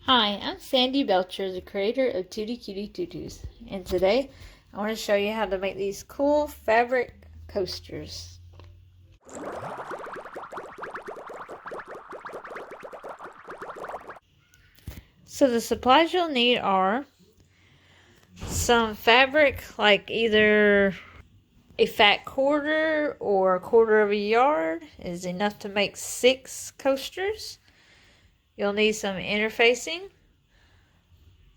Hi, I'm Sandy Belcher, the creator of Tutti Cutie Tutus, and today I want to show you how to make these cool fabric coasters. So the supplies you'll need are some fabric, like either a fat quarter or a quarter of a yard is enough to make 6 coasters. You'll need some interfacing,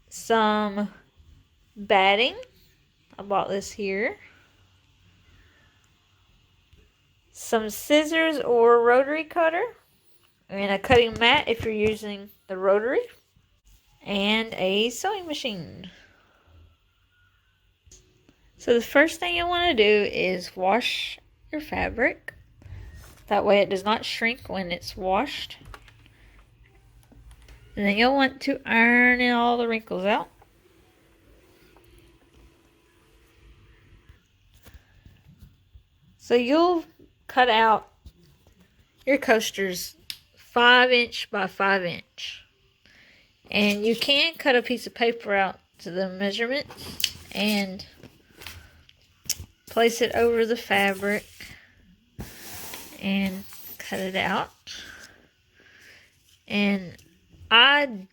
some batting. I bought this here. Some scissors or rotary cutter, and a cutting mat if you're using the rotary, and a sewing machine. So the first thing you want to do is wash your fabric. That way it does not shrink when it's washed. And then you'll want to iron all the wrinkles out. So you'll cut out your coasters 5" by 5". And you can cut a piece of paper out to the measurements and place it over the fabric and cut it out. And I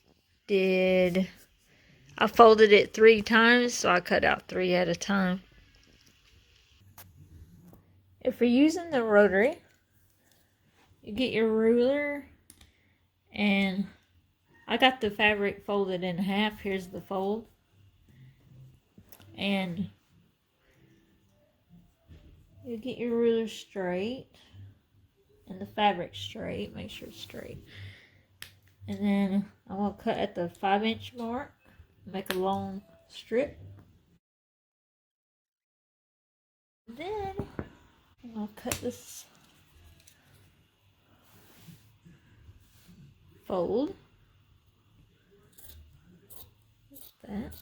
folded it 3 times, so I cut out 3 at a time. If you're using the rotary, you get your ruler, and I got the fabric folded in half. Here's the fold. And you get your ruler straight and the fabric straight. Make sure it's straight. And then I'm going to cut at the 5" mark. Make a long strip. Then I'm going to cut this fold. Like that.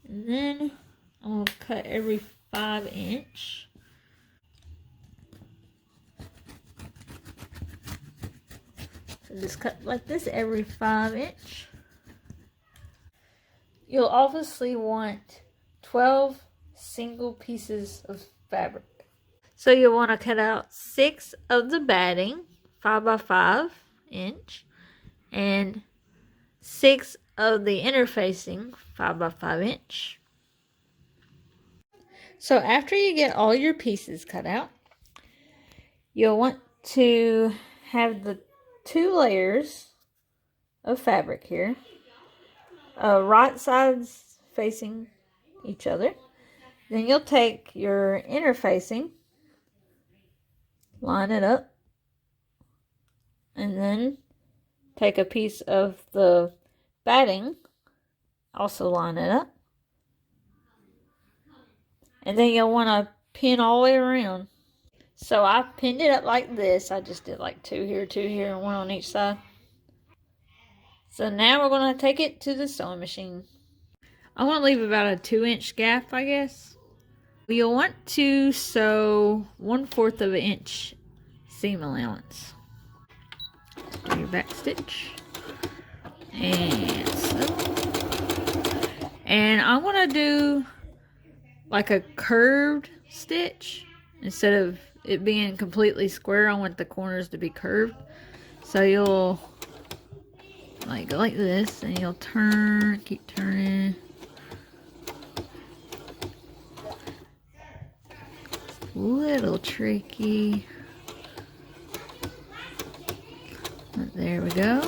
And then I'm going to cut every 5". So just cut like this every 5". You'll obviously want 12 single pieces of fabric. So you'll want to cut out 6 of the batting, 5 by 5", and 6 of the interfacing, 5 by 5". So after you get all your pieces cut out, you'll want to have the 2 layers of fabric here, right sides facing each other. Then you'll take your interfacing, line it up, and then take a piece of the batting, also line it up. And then you'll want to pin all the way around. So I pinned it up like this. I just did like 2 here, 2 here, and 1 on each side. So now we're going to take it to the sewing machine. I want to leave about a 2" gap, I guess. You'll want to sew 1/4 of an inch seam allowance. Do your back stitch. And sew. And I want to do like a curved stitch. Instead of it being completely square, I want the corners to be curved. So you'll go like this, and you'll turn, keep turning. Little tricky. But there we go.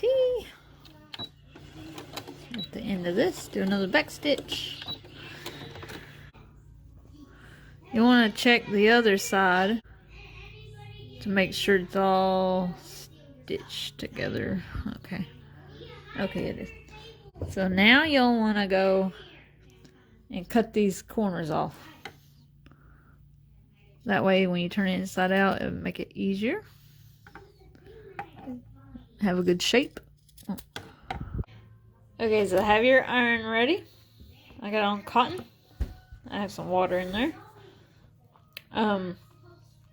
Okay. At the end of this, do another back stitch. You want to check the other side to make sure it's all stitched together. Okay, it is. So now you'll want to go and cut these corners off. That way when you turn it inside out, it'll make it easier. Have a good shape. Okay, so have your iron ready. I got it on cotton. I have some water in there.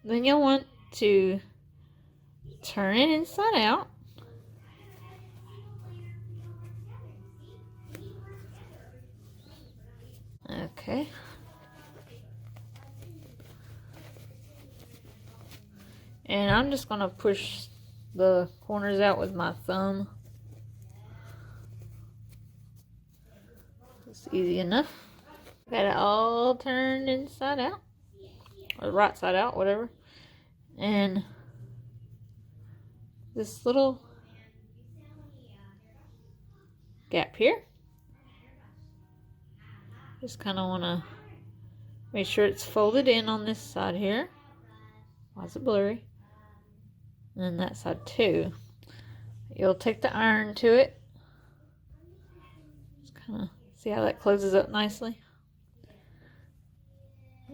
Then you'll want to turn it inside out. Okay. And I'm just going to push the corners out with my thumb. It's easy enough. Got it all turned inside out. Or right side out, whatever. And this little gap here. Just kind of want to make sure it's folded in on this side here. Why is it blurry? And then that side too. You'll take the iron to it. Just kind of see how that closes up nicely.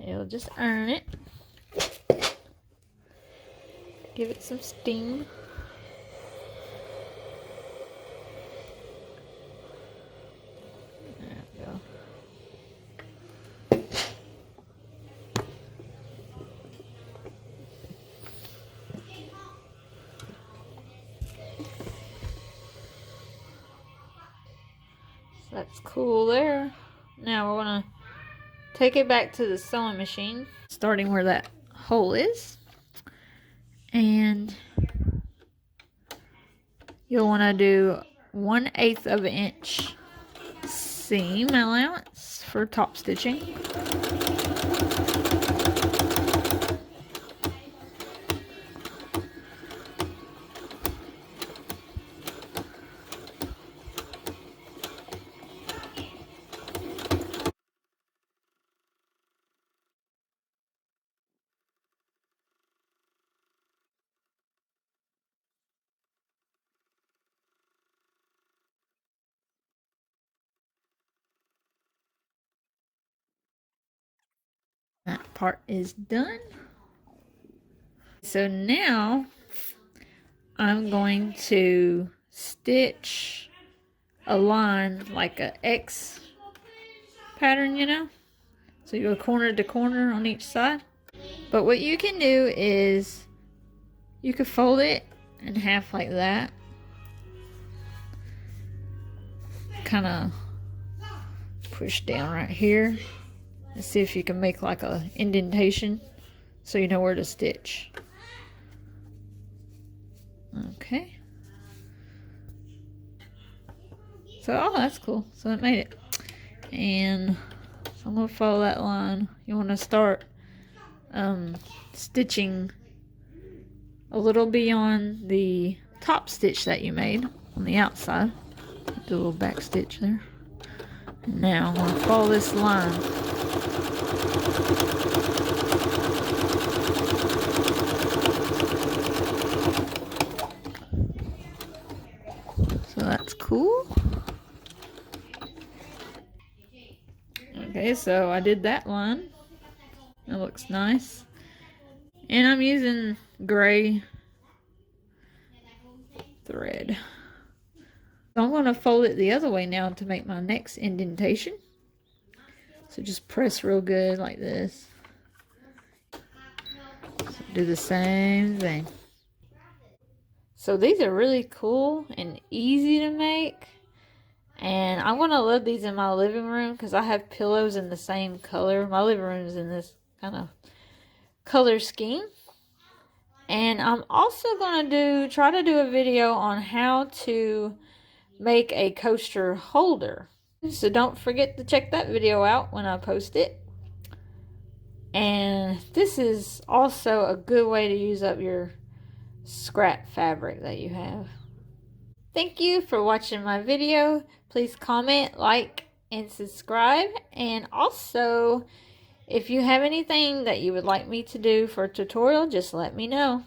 You'll just iron it. Give it some steam. There we go. So that's cool there. Now we're going to take it back to the sewing machine, starting where that hole is. And you'll want to do 1/8 of an inch seam allowance for top stitching. That part is done. So now I'm going to stitch a line like a X pattern, you know? So you go corner to corner on each side. But what you can do is you could fold it in half like that. Kind of push down right here. And see if you can make like a indentation so you know where to stitch. Okay. So, oh, that's cool. So it made it. And so I'm going to follow that line. You want to start stitching a little beyond the top stitch that you made on the outside. Do a little back stitch there. And now I'm going to follow this line. So that's cool. Okay, so I did that line. It looks nice. And I'm using gray thread. So I'm going to fold it the other way now to make my next indentation. So just press real good like this. So do the same thing. So these are really cool and easy to make. And I'm going to love these in my living room because I have pillows in the same color. My living room is in this kind of color scheme. And I'm also going to try to do a video on how to make a coaster holder. So don't forget to check that video out when I post it. And this is also a good way to use up your scrap fabric that you have. Thank you for watching my video. Please comment, like, and subscribe. And also, if you have anything that you would like me to do for a tutorial, just let me know.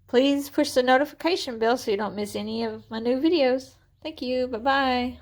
Please push the notification bell so you don't miss any of my new videos. Thank you. Bye-bye.